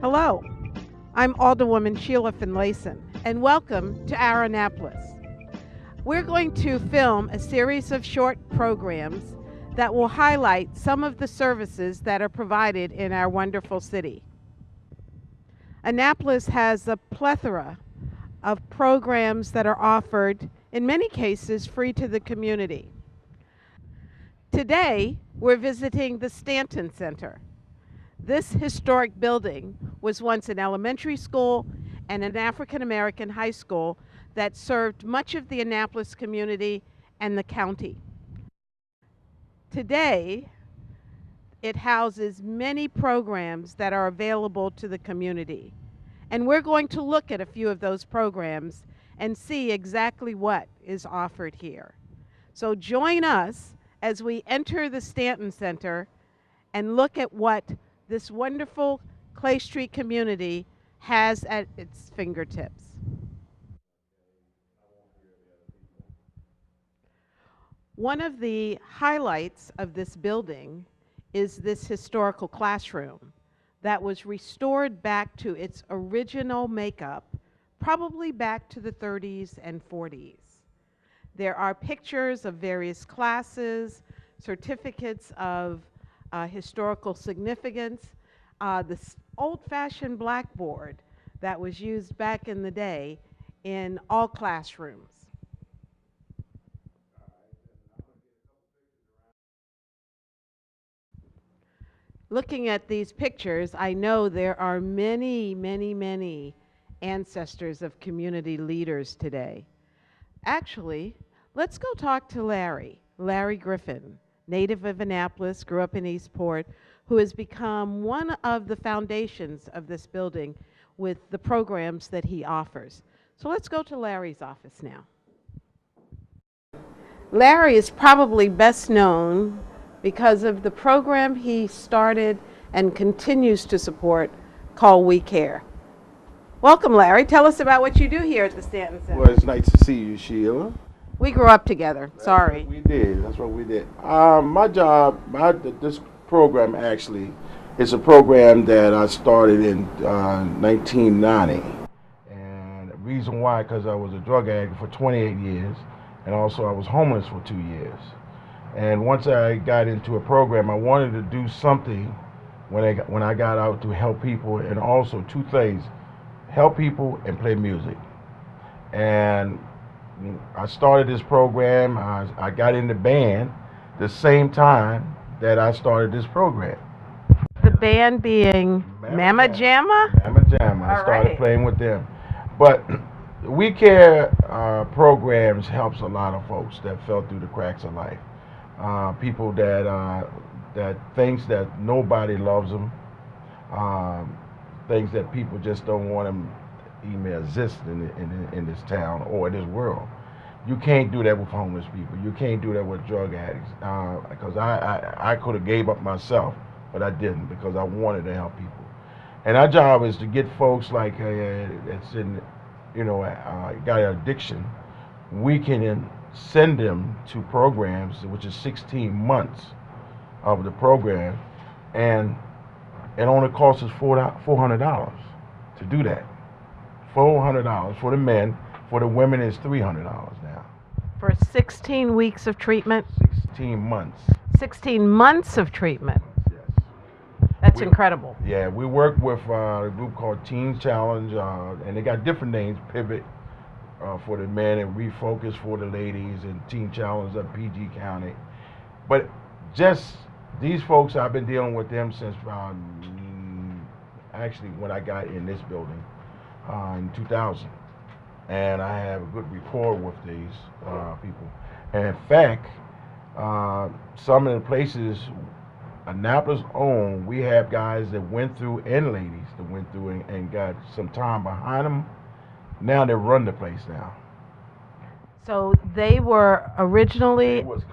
Hello, I'm Alderwoman Sheila Finlayson, and welcome to our Annapolis. We're going to film a series of short programs that will highlight some of the services that are provided in our wonderful city. Annapolis has a plethora of programs that are offered, in many cases, free to the community. Today, we're visiting the Stanton Center. This historic building was once an elementary school and an African American high school that served much of the Annapolis community and the county. Today, it houses many programs that are available to the community. And we're going to look at a few of those programs and see exactly what is offered here. So join us as we enter the Stanton Center and look at what this wonderful Clay Street community has at its fingertips. One of the highlights of this building is this historical classroom that was restored back to its original makeup, probably back to the 30s and 40s. There are pictures of various classes, certificates of historical significance, this old-fashioned blackboard that was used back in the day in all classrooms. Looking at these pictures, I know there are many, many, many ancestors of community leaders today. Actually, let's go talk to Larry Griffin, native of Annapolis, grew up in Eastport, who has become one of the foundations of this building with the programs that he offers. So let's go to Larry's office now. Larry is probably best known because of the program he started and continues to support called We Care. Welcome, Larry. Tell us about what you do here at the Stanton Center. Well, it's nice to see you, Sheila. We grew up together. Sorry. We did. That's what we did. My job, this program actually, is a program that I started in 1990. And the reason why, because I was a drug addict for 28 years, and also I was homeless for 2 years. And once I got into a program, I wanted to do something when I got out to help people, and also two things: help people and play music. And I started this program. I got in the band the same time that I started this program. The band being Mama Jamma? Mama Jamma. I started playing with them. But We Care programs helps a lot of folks that fell through the cracks of life. People that thinks that nobody loves them, things that people just don't want them even exist in this town or in this world. You can't do that with homeless people. You can't do that with drug addicts. Because I could have gave up myself, but I didn't because I wanted to help people. And our job is to get folks like that's in, got an addiction. We can send them to programs, which is 16 months of the program, and it only costs us $400 to do that. $400 for the men. For the women, it's $300 now. For 16 weeks of treatment? 16 months. 16 months of treatment. Yes. That's incredible. Yeah, we work with a group called Teen Challenge, and they got different names: Pivot for the men, and Refocus for the ladies, and Teen Challenge of PG County. But just these folks, I've been dealing with them since actually when I got in this building in 2000. And I have a good rapport with these people. And in fact, some of the places Annapolis owned, we have guys that went through, and ladies that went through and got some time behind them. Now they run the place now. So they were originally It was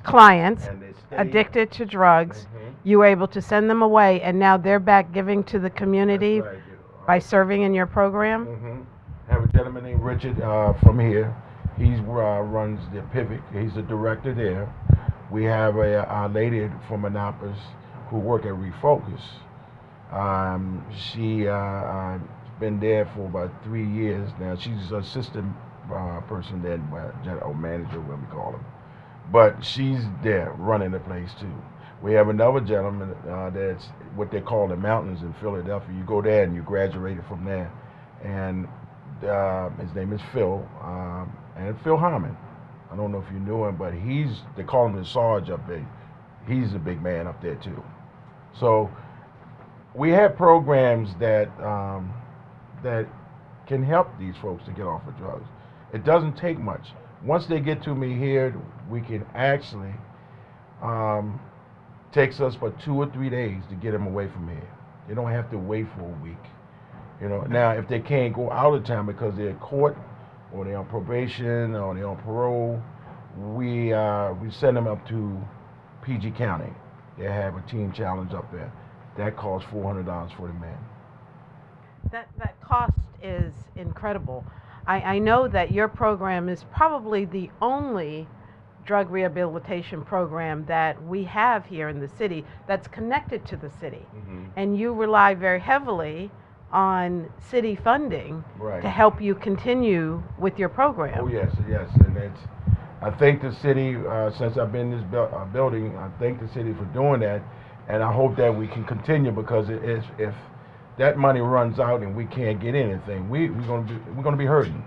clients and they stayed. addicted to drugs. Mhm. You were able to send them away, and now they're back giving to the community That's right. by serving in your program? Mm-hmm. Have a gentleman named Richard from here. He runs the Pivot. He's the director there. We have a lady from Annapolis who work at Refocus, She been there for about 3 years now. She's assistant person there, or manager, what we call them. But she's there running the place too. We have another gentleman that's what they call the mountains in Philadelphia. You go there and you graduated from there, and his name is Phil, and Phil Harmon. I don't know if you knew him, but they call him the Sarge up there. He's a big man up there too. So we have programs that can help these folks to get off of drugs. It doesn't take much. Once they get to me here, we can actually takes us for 2 or 3 days to get them away from here. They don't have to wait for a week. Now if they can't go out of town because they're in court or they're on probation or they're on parole, we send them up to PG County. They have a team challenge up there. That costs $400 for the man. That cost is incredible. I know that your program is probably the only drug rehabilitation program that we have here in the city that's connected to the city. Mm-hmm. And you rely very heavily on city funding Right. to help you continue with your program. Oh yes, and I thank the city since I've been in this building. I thank the city for doing that, and I hope that we can continue because if that money runs out and we can't get anything, we're gonna be hurting,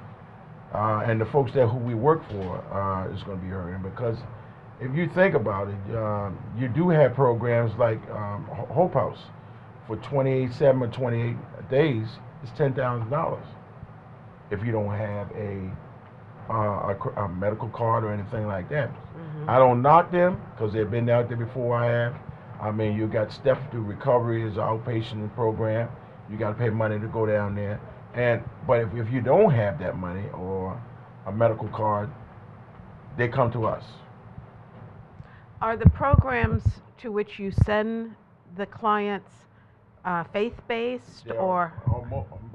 and the folks who we work for is gonna be hurting because if you think about it, you do have programs like Hope House for 27 or 28 days. It's $10,000 if you don't have a medical card or anything like that. Mm-hmm. I don't knock them because they've been out there before I have. I mean, you got Step Through Recovery is an outpatient program. You got to pay money to go down there. But if you don't have that money or a medical card, they come to us. Are the programs to which you send the clients faith-based or?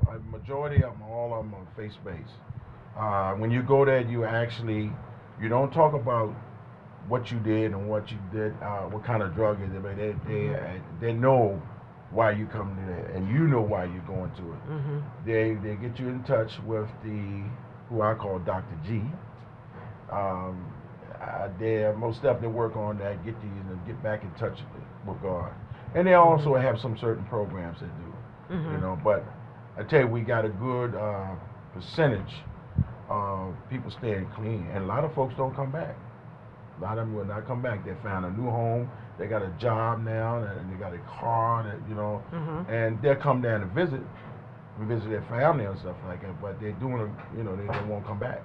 A majority of them, all of them are faith-based. When you go there, you don't talk about what you did and what you did, what kind of drug is it, but they know why you come there, and you know why you're going to it. Mm-hmm. They get you in touch with who I call Dr. G. They most definitely work on that, get back in touch with God, and they also have some certain programs that do, Mm-hmm. But I tell you, we got a good percentage of people staying clean, and a lot of folks don't come back. A lot of them will not come back. They found a new home. They got a job now, and they got a car, Mm-hmm. and they'll come down and visit their family and stuff like that. But they're doing they won't come back.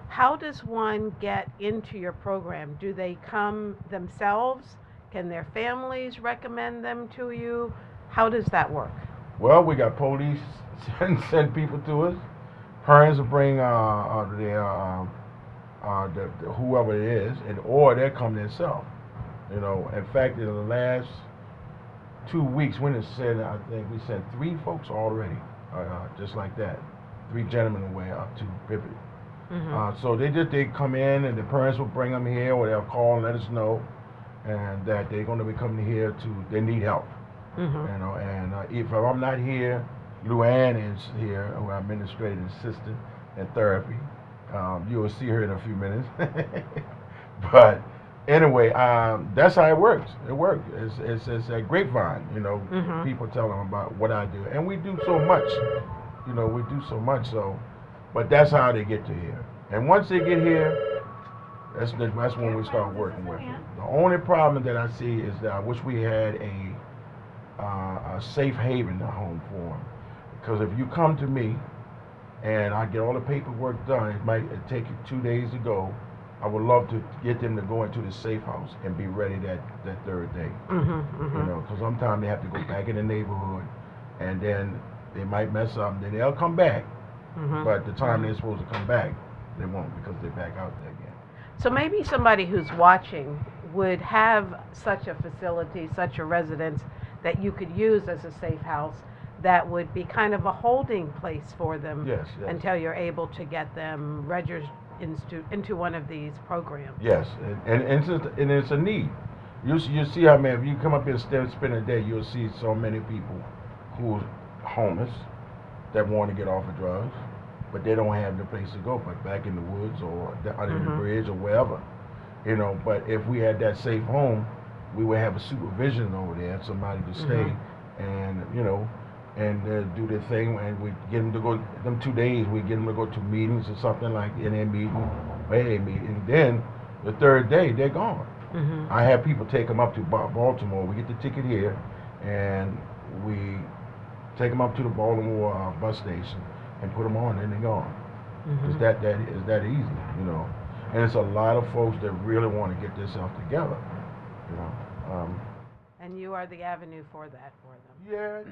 How does one get into your program? Do they come themselves? Can their families recommend them to you? How does that work? Well, we got police send people to us. Parents will bring whoever it is, or they'll come themselves. In fact, in the last 2 weeks, I think we sent 3 folks already, just like that. 3 gentlemen away up to Pivot. Mm-hmm. So they come in, and the parents will bring them here, or they'll call and let us know, and that they're going to be coming here they need help. Mm-hmm. And if I'm not here, Luann is here, who I'm administrative assistant in therapy. You will see her in a few minutes. But anyway, that's how it works. It works. It's a grapevine, Mm-hmm. People tell them about what I do. And we do so much, we do so much. But that's how they get to here. And once they get here, that's when we start working with them. The only problem that I see is that I wish we had a safe haven home for them. Because if you come to me and I get all the paperwork done, it might take you 2 days to go. I would love to get them to go into the safe house and be ready that third day. Mm-hmm. Because sometimes they have to go back in the neighborhood, and then they might mess up, and then they'll come back. Mm-hmm. But the time they're supposed to come back, they won't because they're back out there again. So maybe somebody who's watching would have such a facility, such a residence that you could use as a safe house that would be kind of a holding place for them. Yes. Until you're able to get them registered into one of these programs. Yes, and it's a need. You see how many, if you come up here and spend a day, you'll see so many people who are homeless that want to get off of drugs, but they don't have the place to go, but back in the woods or under the bridge or wherever. You know, but if we had that safe home, we would have a supervision over there, somebody to stay and, you know, and do their thing, and we get them to go, them 2 days, we get them to go to meetings or something like in their meeting, or AA meeting, and then the third day, they're gone. I have people take them up to Baltimore. We get the ticket here, and we take them up to the Baltimore bus station and put them on, and they're gone. It's that easy, you know. And it's a lot of folks that really want to get themselves together, you know. And you are the avenue for that for them.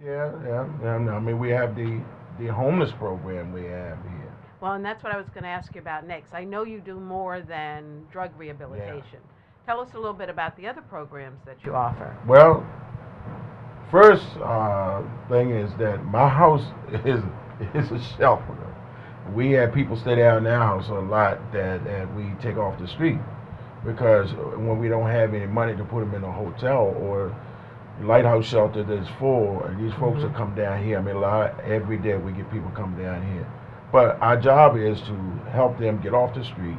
Yeah. I mean, we have the homeless program we have here. Well, and that's what I was going to ask you about next. I know you do more than drug rehabilitation. Tell us a little bit about the other programs that you offer. Well, first thing is that my house is a shelter. We have people stay down in our house a lot that we take off the street because when we don't have any money to put them in a hotel or lighthouse shelter that's full, and these folks will come down here. I mean, every day we get people come down here. But our job is to help them get off the street,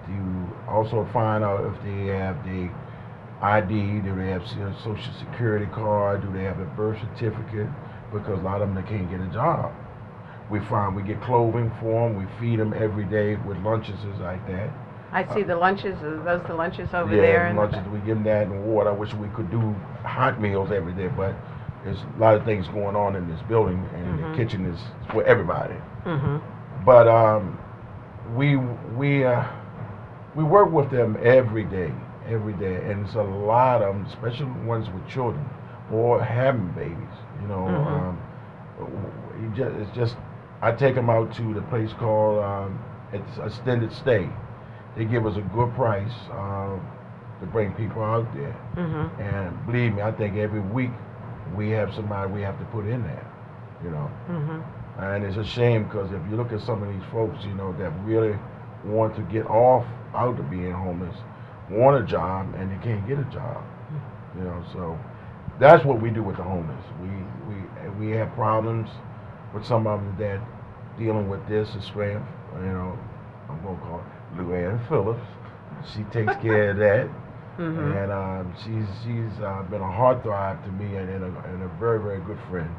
to also find out if they have the ID, do they have a social security card, do they have a birth certificate, because a lot of them they can't get a job. We get clothing for them, we feed them every day with lunches like that. I see the lunches, are those the lunches over Yeah, there? lunches, we give them that and water. I wish we could do hot meals every day, but there's a lot of things going on in this building, and the kitchen is for everybody. But we work with them every day, and it's a lot of them, especially ones with children or having babies. You know, it's just I take them out to the place called it's extended stay. They give us a good price to bring people out there, and believe me, I think every week we have somebody we have to put in there. You know, and it's a shame because if you look at some of these folks, you know, that really want to get off out of being homeless, want a job, and they can't get a job. You know, so that's what we do with the homeless. We have problems with some of them that dealing with this is strength. You know, I'm gonna call it Luann Phillips. She takes care of that, and she's been a heartthrob to me and a very, very good friend.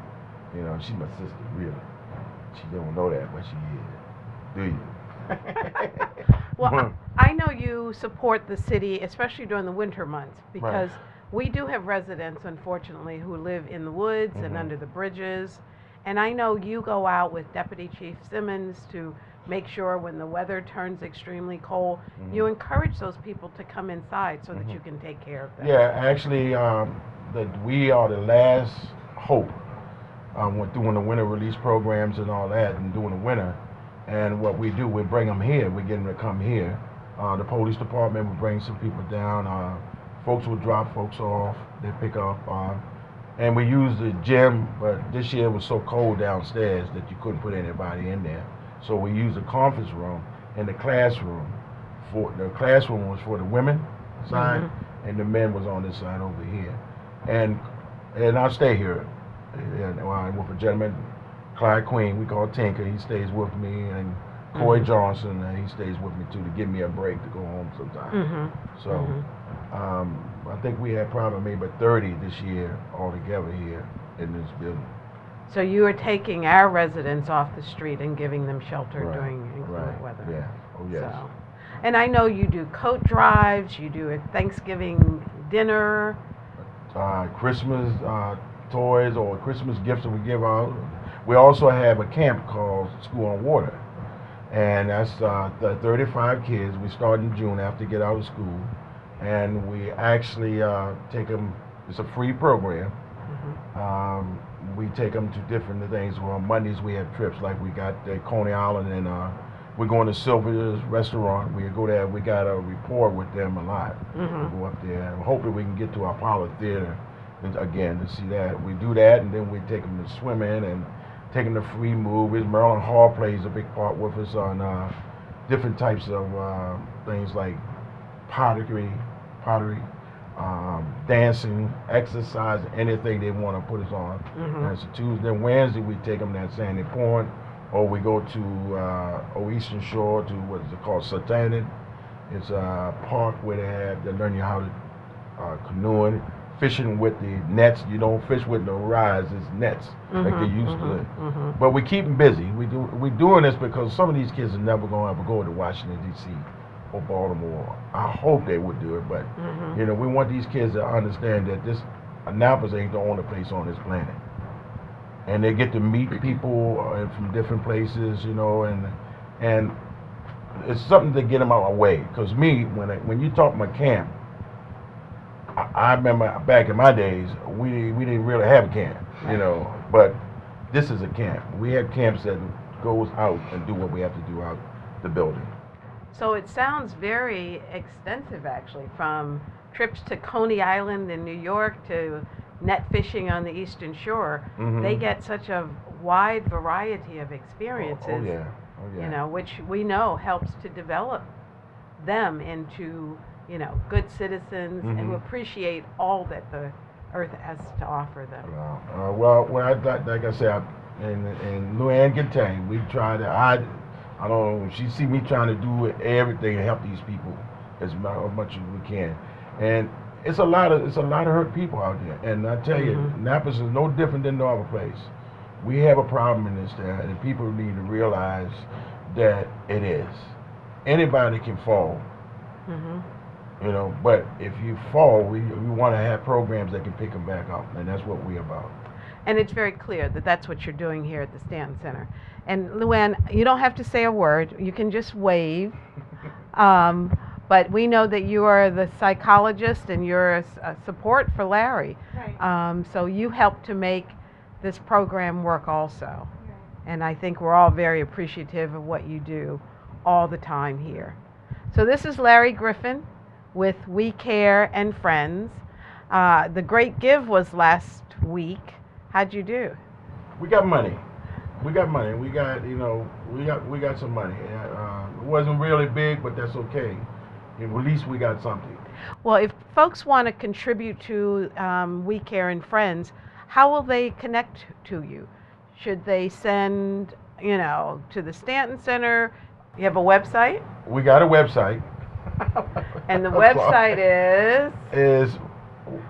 You know, she's my sister, really. She don't know that, but she is. Do you? Well, I know you support the city, especially during the winter months, because we do have residents, unfortunately, who live in the woods and under the bridges. And I know you go out with Deputy Chief Simmons to make sure when the weather turns extremely cold, you encourage those people to come inside so that you can take care of them. Yeah, actually, that we are the last hope. We're doing the winter release programs and all that, and doing the winter. And what we do, we bring them here. We get them to come here. The police department will bring some people down. Folks will drop folks off. They pick up. And we use the gym, but this year it was so cold downstairs that you couldn't put anybody in there. So we used the conference room and the classroom. The classroom was for the women side, and the men was on this side over here. And I stay here. And I'm with a gentleman, Clyde Queen, we call Tinker. He stays with me, and Corey Johnson, he stays with me too to give me a break to go home sometime. So I think we had probably maybe 30 this year altogether here in this building. So you are taking our residents off the street and giving them shelter during inclement weather. Yeah. Oh yes. So, and I know you do coat drives. You do a Thanksgiving dinner. Christmas toys or Christmas gifts that we give out. We also have a camp called School on Water, and that's the 35 kids. We start in June after they get out of school, and we actually take them. It's a free program. We take them to different things. Well, on Mondays we have trips, like we got Coney Island, and we're going to Sylvia's restaurant. We go there. We got a rapport with them a lot. We go up there, and hopefully we can get to Apollo Theater again to see that. We do that, and then we take them to swimming and take them to free movies. Maryland Hall plays a big part with us on different types of things like pottery, pottery, dancing, exercise, anything they want to put us on. That's a Tuesday. And Wednesday we take them to Sandy Point, or we go to Eastern Shore to what is it called, Stanton. It's a park where they learn you how to canoeing, fishing with the nets. You don't fish with no rods, it's nets like they used to. But we keep them busy. We're doing this because some of these kids are never going to ever go to Washington D.C. or Baltimore. I hope they would do it, but you know, we want these kids to understand that this Annapolis ain't the only place on this planet, and they get to meet people from different places, you know, and it's something to get them out of the way. Because me, when you talk about camp, I remember back in my days, we didn't really have a camp, you know, but this is a camp. We have camps that goes out and do what we have to do out the building. So it sounds very extensive, actually, from trips to Coney Island in New York to net fishing on the Eastern Shore. They get such a wide variety of experiences, Oh yeah. you know, which we know helps to develop them into, you know, good citizens and who appreciate all that the earth has to offer them. Well, like I said, and Luann can tell you, we try to. I don't know. She see me trying to do everything to help these people as much as we can, and it's a lot of hurt people out there. And I tell you, Annapolis is no different than no other place. We have a problem in this town, and people need to realize that it is. Anybody can fall, you know. But if you fall, we want to have programs that can pick them back up, and that's what we're about. And it's very clear that that's what you're doing here at the Stanton Center. And Luann, you don't have to say a word. You can just wave. But we know that you are the psychologist and you're a support for Larry. Right. So you help to make this program work also. Right. And I think we're all very appreciative of what you do all the time here. So this is Larry Griffin with We Care and Friends. The Great Give was last week. How'd you do? We got money. We got money. We got, you know, we got some money. It wasn't really big, but that's okay. At least we got something. Well, if folks want to contribute to We Care and Friends, how will they connect to you? Should they send, you know, to the Stanton Center? You have a website? We got a website. And the website is?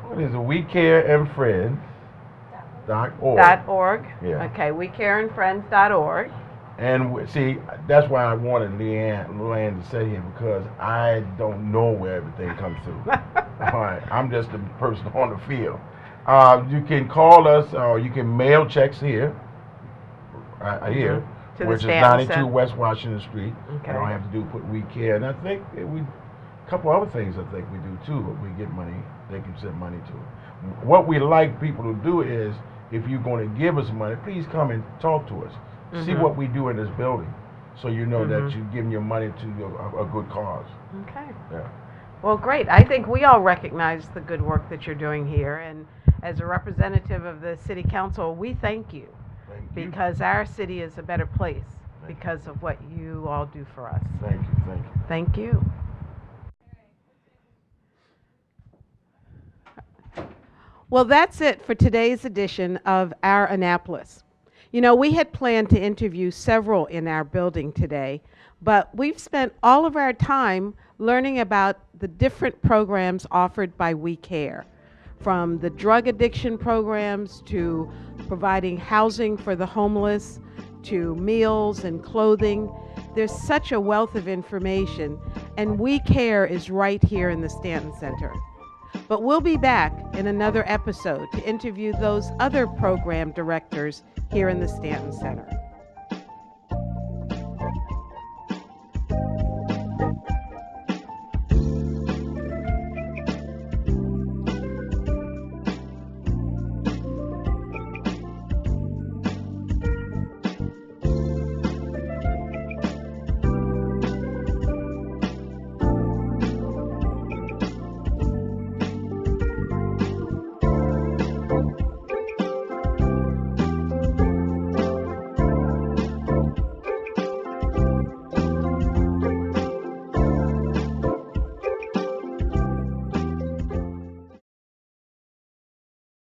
What is it? We Care and Friends. .org. Yeah. Okay, wecareandfriends.org. And see, that's why I wanted Luann to say here, because I don't know where everything comes through. All right, I'm just a person on the field. You can call us, or you can mail checks here, which is 92 West Washington Street. Okay. I don't have to put We Care, and I think a couple other things I think we do too. But we get money, they can send money to. What we like people to do is, if you're going to give us money, please come and talk to us. See what we do in this building, so you know that you're giving your money to a good cause. Okay. Yeah. Well, great. I think we all recognize the good work that you're doing here, and as a representative of the City Council, we thank you. Thank you. Because our city is a better place because of what you all do for us. Thank you. Thank you. Thank you. Well, that's it for today's edition of Our Annapolis. You know, we had planned to interview several in our building today, but we've spent all of our time learning about the different programs offered by We Care, from the drug addiction programs to providing housing for the homeless to meals and clothing. There's such a wealth of information, and We Care is right here in the Stanton Center. But we'll be back in another episode to interview those other program directors here in the Stanton Center.